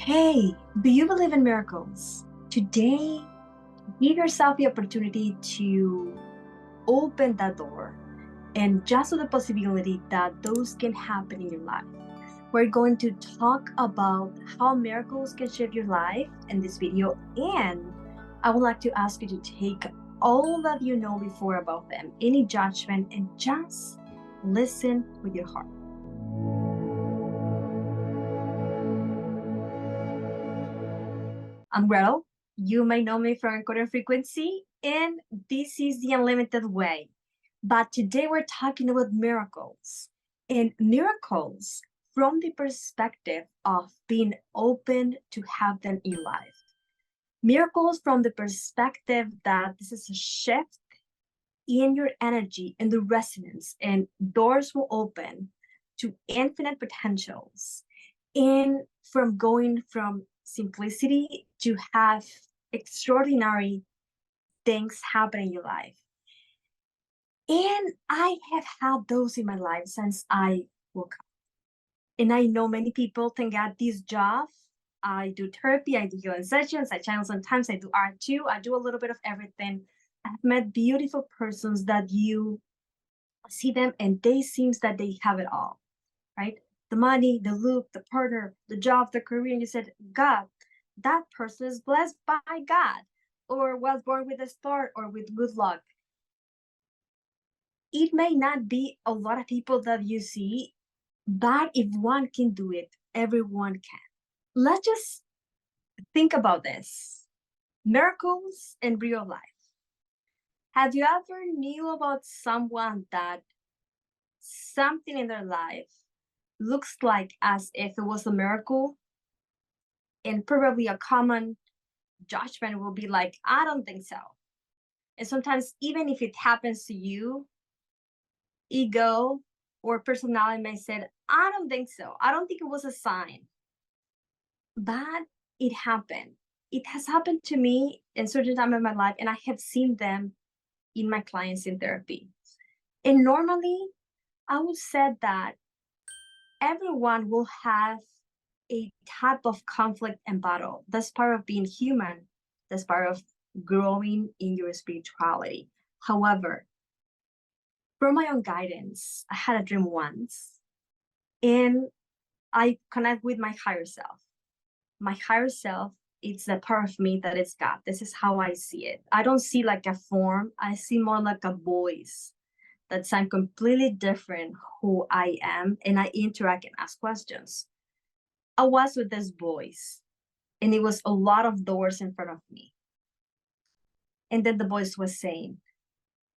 Hey, do you believe in miracles? Today, give yourself the opportunity to open that door and just with the possibility that those can happen in your life. We're going to talk about how miracles can shape your life in this video, and I would like to ask you to take all that you know before about them, any judgment, and just listen with your heart. I'm Gretel. You may know me from Encoded Frequency, and this is the Unlimited Way. But today we're talking about miracles, and miracles from the perspective of being open to have them in life. Miracles from the perspective that this is a shift in your energy and the resonance, and doors will open to infinite potentials. And from going from simplicity to have extraordinary things happen in your life. And I have had those in my life since I woke up. And I know many people think at this job, I do therapy, I do healing sessions, I channel sometimes, I do art too, I do a little bit of everything. I've met beautiful persons that you see them and they seems that they have it all, right? The money, the look, the partner, the job, the career, and you said, God, that person is blessed by God, or was born with a star or with good luck. It may not be a lot of people that you see, but if one can do it, everyone can. Let's just think about this. Miracles in real life. Have you ever knew about someone that something in their life looks like as if it was a miracle, and probably a common judgment will be like, I don't think so. And sometimes even if it happens to you, ego or personality may say, I don't think so. I don't think it was a sign. But it happened. It has happened to me in certain time in my life, and I have seen them in my clients in therapy. And normally I would say that everyone will have a type of conflict and battle. That's part of being human. That's part of growing in your spirituality. However, from my own guidance, I had a dream once, and I connect with my higher self. My higher self, it's the part of me that is God. This is how I see it. I don't see like a form. I see more like a voice that sounds completely different who I am, and I interact and ask questions. I was with this voice, and it was a lot of doors in front of me. And then the voice was saying,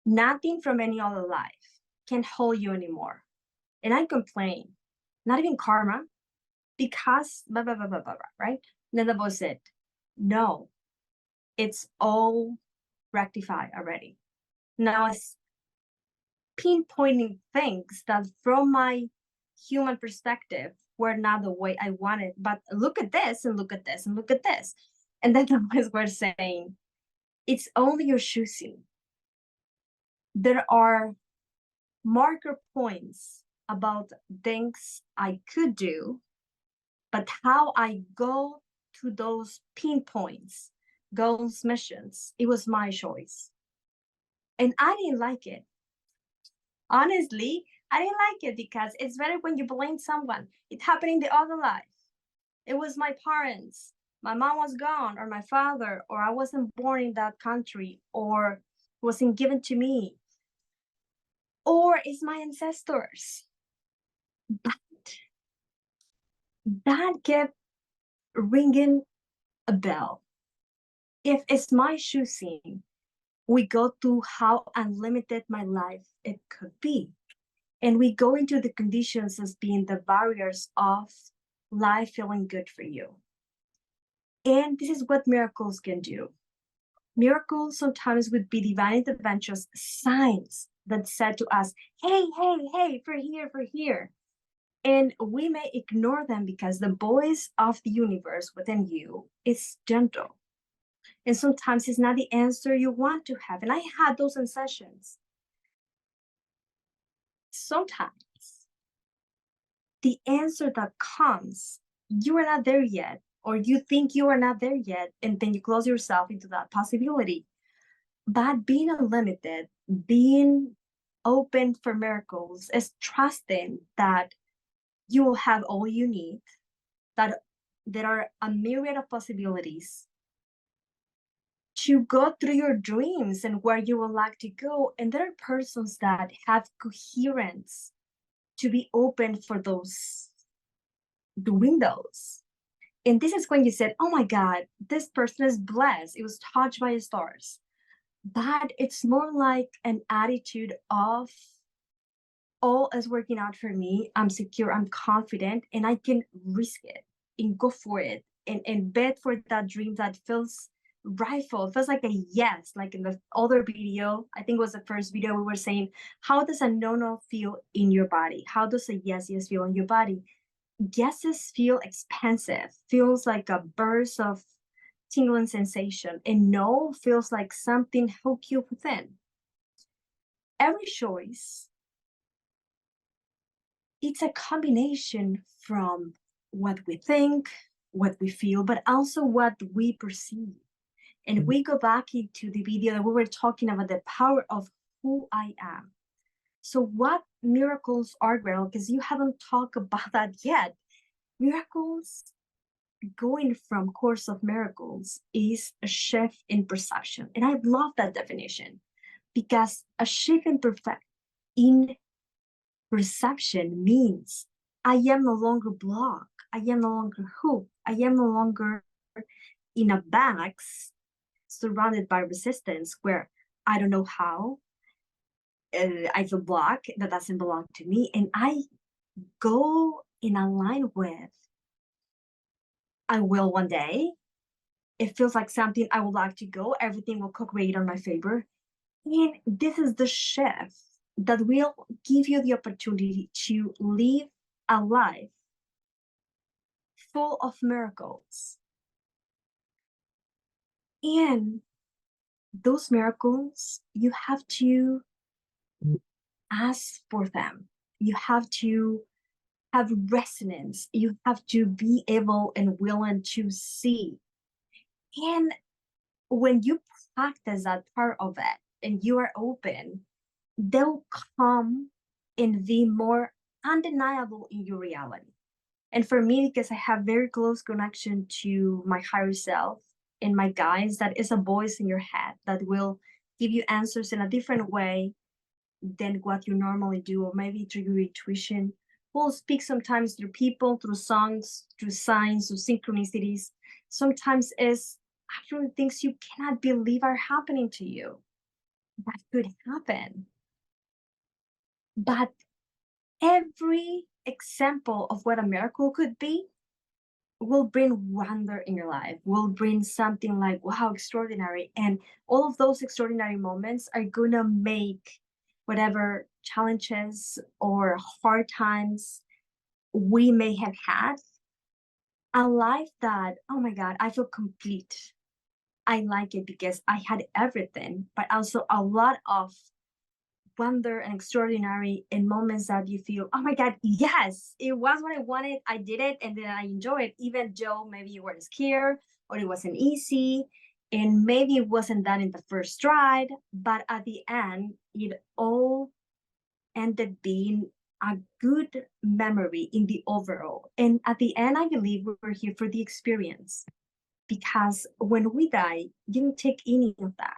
nothing from any other life can hold you anymore. And I complained, not even karma, because blah, blah, blah, blah, blah, right? And then the voice said, no, it's all rectified already. Now it's pinpointing things that from my human perspective were not the way I wanted, but look at this and look at this and look at this. And then the voice was saying, it's only your choosing. There are marker points about things I could do, but how I go to those pinpoints, goals, missions, it was my choice. And I didn't like it. Honestly, I didn't like it because it's better when you blame someone. It happened in the other life. It was my parents. My mom was gone, or my father, or I wasn't born in that country, or wasn't given to me, or it's my ancestors. But that kept ringing a bell. If it's my choosing, we go to how unlimited my life it could be. And we go into the conditions as being the barriers of life feeling good for you. And this is what miracles can do. Miracles sometimes would be divine interventions, signs that said to us, hey, hey, hey, for here, for here. And we may ignore them because the voice of the universe within you is gentle. And sometimes it's not the answer you want to have. And I had those in sessions. Sometimes the answer that comes, you are not there yet, or you think you are not there yet, and then you close yourself into that possibility. But being unlimited, being open for miracles, is trusting that you will have all you need, that there are a myriad of possibilities to go through your dreams and where you would like to go. And there are persons that have coherence to be open for the windows. And this is when you said, oh my God, this person is blessed. It was touched by the stars. But it's more like an attitude of, all is working out for me. I'm secure, I'm confident, and I can risk it and go for it and bet for that dream that feels rightful. It feels like a yes. Like in the other video, I think it was the first video, we were saying, how does a no feel in your body? How does a yes feel in your body? Yeses feel expansive, feels like a burst of tingling sensation, and no feels like something hook you within. Every choice, it's a combination from what we think, what we feel, but also what we perceive. And we go back into the video that we were talking about, the power of who I am. So what miracles are, girl? Because you haven't talked about that yet. Miracles, going from Course of Miracles, is a shift in perception. And I love that definition, because a shift in perception means I am no longer blocked. I am no longer hooked. I am no longer in a box surrounded by resistance where I don't know how. I feel blocked, that doesn't belong to me. And I go in a line with, I will one day. It feels like something I would like to go. Everything will co-create on my favor. And this is the shift that will give you the opportunity to live a life full of miracles. And those miracles, you have to ask for them. You have to have resonance. You have to be able and willing to see. And when you practice that part of it and you are open, they'll come and be more undeniable in your reality. And for me, because I have very close connection to my higher self and my guides, that is a voice in your head that will give you answers in a different way than what you normally do, or maybe through your intuition. We'll speak sometimes through people, through songs, through signs, through synchronicities. Sometimes it's actually things you cannot believe are happening to you. That could happen. But every example of what a miracle could be will bring wonder in your life, will bring something like, wow, extraordinary. And all of those extraordinary moments are gonna make whatever challenges or hard times we may have had a life that, oh my God, I feel complete. I like it because I had everything, but also a lot of wonder and extraordinary in moments that you feel, oh my God, yes, it was what I wanted. I did it, and then I enjoy it, even though maybe you were scared or it wasn't easy, and maybe it wasn't done in the first stride, but at the end, it all ended being a good memory in the overall. And at the end, I believe we're here for the experience, because when we die, you don't take any of that.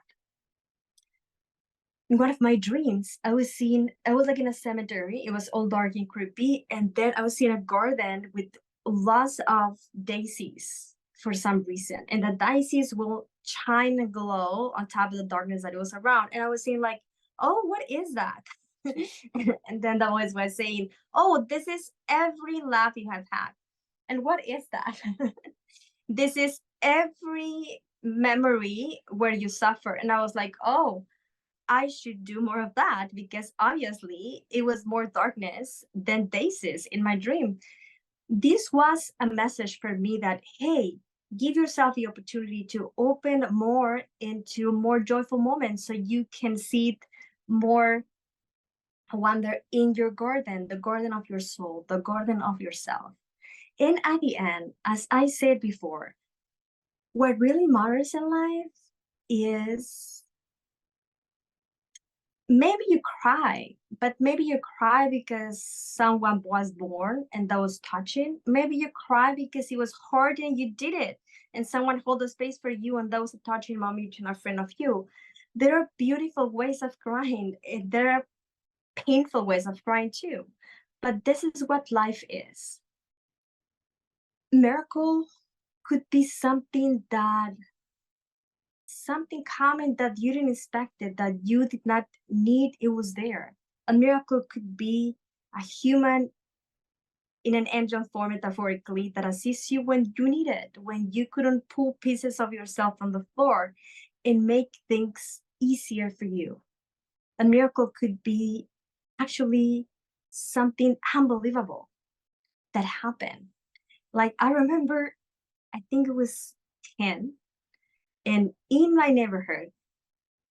In one of my dreams, I was like in a cemetery. It was all dark and creepy. And then I was seeing a garden with lots of daisies for some reason. And the daisies will shine and glow on top of the darkness that it was around. And I was saying like, oh, what is that? And then the voice was saying, oh, this is every laugh you have had. And what is that? This is every memory where you suffer. And I was like, oh, I should do more of that, because obviously it was more darkness than daisies in my dream. This was a message for me that, hey, give yourself the opportunity to open more into more joyful moments so you can see more wonder in your garden, the garden of your soul, the garden of yourself. And at the end, as I said before, what really matters in life is maybe you cry, but maybe you cry because someone was born and that was touching. Maybe you cry because it was hard and you did it, and someone held a space for you, and that was a touching moment to a friend of you. There are beautiful ways of crying. There are painful ways of crying too. But this is what life is. Miracle could be something common that you didn't expect it, that you did not need, it was there. A miracle could be a human in an angel form, metaphorically, that assists you when you need it, when you couldn't pull pieces of yourself from the floor and make things easier for you. A miracle could be actually something unbelievable that happened. Like I remember, I think it was 10, and in my neighborhood,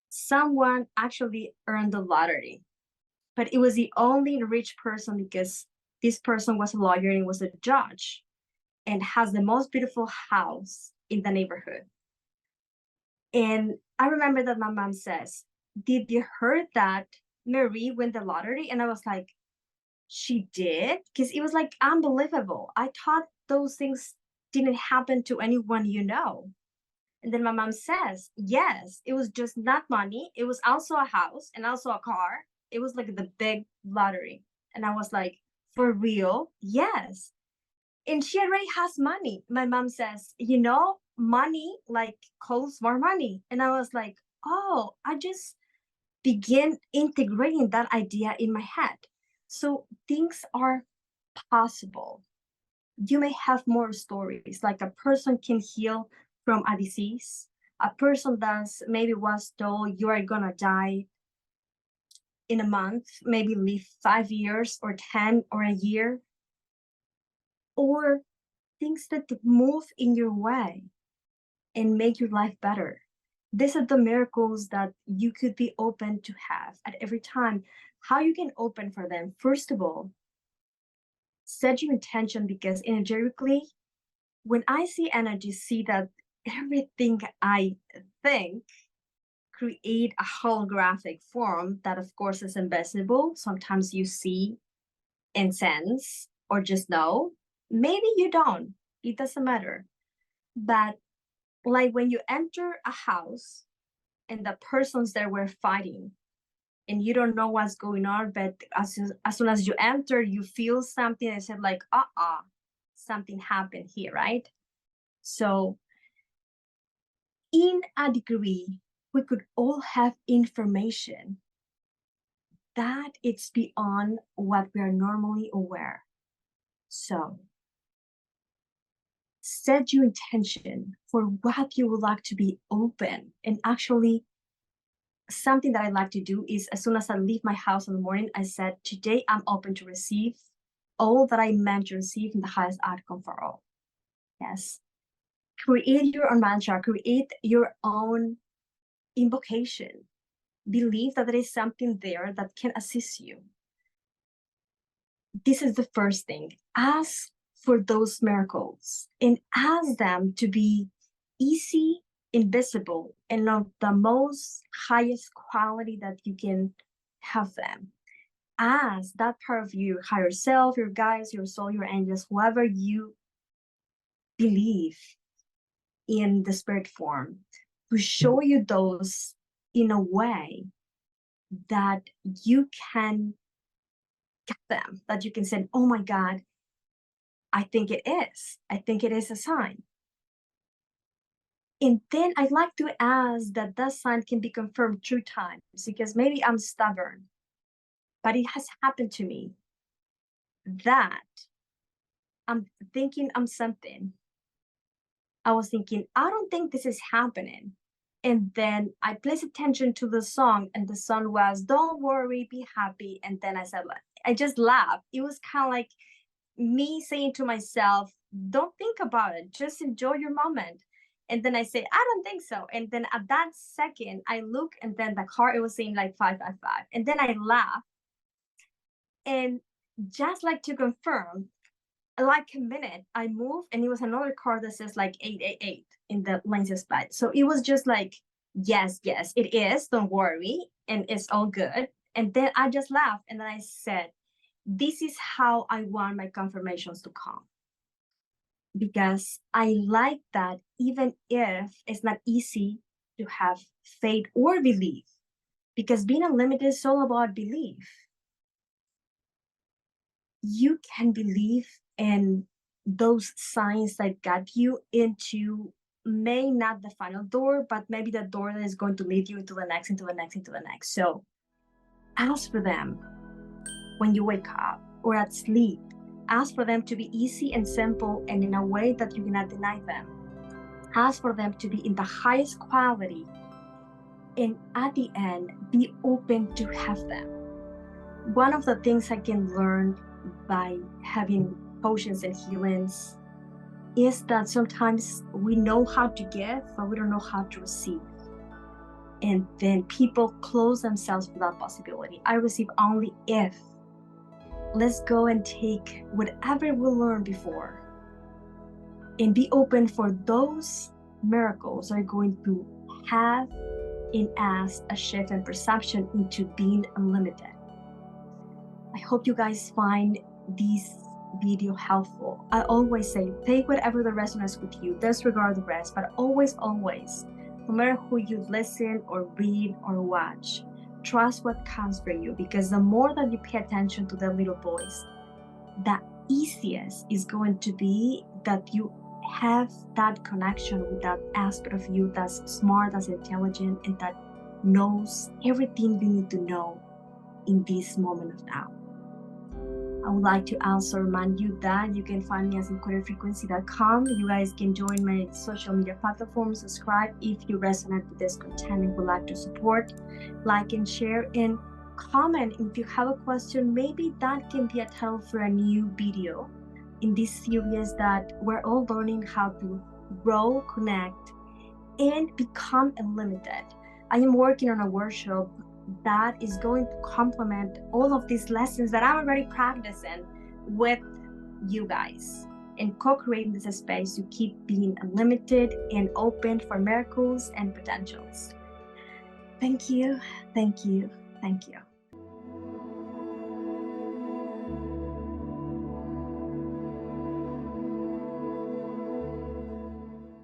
someone actually earned the lottery, but it was the only rich person because this person was a lawyer and was a judge and has the most beautiful house in the neighborhood. And I remember that my mom says, "Did you heard that Marie won the lottery?" And I was like, "She did?" Because it was like unbelievable. I thought those things didn't happen to anyone you know. And then my mom says, "Yes, it was just not money. It was also a house and also a car. It was like the big lottery." And I was like, "For real?" "Yes." And she already has money. My mom says, money like costs more money. And I was like, oh, I just begin integrating that idea in my head. So things are possible. You may have more stories, like a person can heal from a disease. A person that maybe was told you are gonna die in a month, maybe live 5 years or 10 or a year, or things that move in your way and make your life better. These are the miracles that you could be open to have at every time. How you can open for them? First of all, set your intention, because energetically, when I see energy, see that everything I think create a holographic form that of course is invisible. Sometimes you see and sense or just know. Maybe you don't. It doesn't matter. But like when you enter a house and the persons there were fighting and you don't know what's going on, but as soon as you enter, you feel something and said like, something happened here, right? So in a degree, we could all have information that it's beyond what we are normally aware. So set your intention for what you would like to be open. And actually, something that I like to do is as soon as I leave my house in the morning, I said, today I'm open to receive all that I meant to receive in the highest outcome for all. Yes. Create your own mantra, create your own invocation. Believe that there is something there that can assist you. This is the first thing. Ask for those miracles and ask them to be easy, invisible, and of the most highest quality that you can have them. Ask that part of you, higher self, your guides, your soul, your angels, whoever you believe in the spirit form, to show you those in a way that you can get them, that you can say, oh my God, I think it is. I think it is a sign. And then I'd like to ask that that sign can be confirmed through times, because maybe I'm stubborn, but it has happened to me that I'm thinking I'm something. I was thinking, I don't think this is happening. And then I placed attention to the song, and the song was, don't worry, be happy. And then I said, I just laughed. It was kind of like me saying to myself, don't think about it, just enjoy your moment. And then I say, I don't think so. And then at that second, I look, and then the car, it was saying like 555. And then I laugh. And just like to confirm, like a minute, I moved and it was another card that says like 888 in the lenses slide. So it was just like, yes, yes, it is. Don't worry. And it's all good. And then I just laughed and then I said, this is how I want my confirmations to come. Because I like that even if it's not easy to have faith or belief, because being unlimited is all about belief. You can believe in those signs that got you into may not the final door, but maybe the door that is going to lead you into the next, into the next, into the next. So ask for them when you wake up or at sleep. Ask for them to be easy and simple and in a way that you cannot deny them. Ask for them to be in the highest quality. And at the end, be open to have them. One of the things I can learn by having potions and healings is that sometimes we know how to give, but we don't know how to receive. And then people close themselves for that possibility. I receive only if. Let's go and take whatever we learned before and be open for those miracles that are going to have in us a shift in perception into being unlimited. I hope you guys find this video helpful. I always say, take whatever that resonates with you, disregard the rest, but always, always, no matter who you listen or read or watch, trust what comes for you, because the more that you pay attention to that little voice, the easiest is going to be that you have that connection with that aspect of you that's smart, that's intelligent, and that knows everything you need to know in this moment of now. I would like to also remind you that you can find me as encodedfrequency.com. You guys can join my social media platforms, subscribe if you resonate with this content and would like to support, like and share, and comment if you have a question. Maybe that can be a title for a new video in this series that we're all learning how to grow, connect, and become unlimited. I am working on a workshop that is going to complement all of these lessons that I'm already practicing with you guys and co-creating this space to keep being unlimited and open for miracles and potentials. Thank you, thank you, thank you.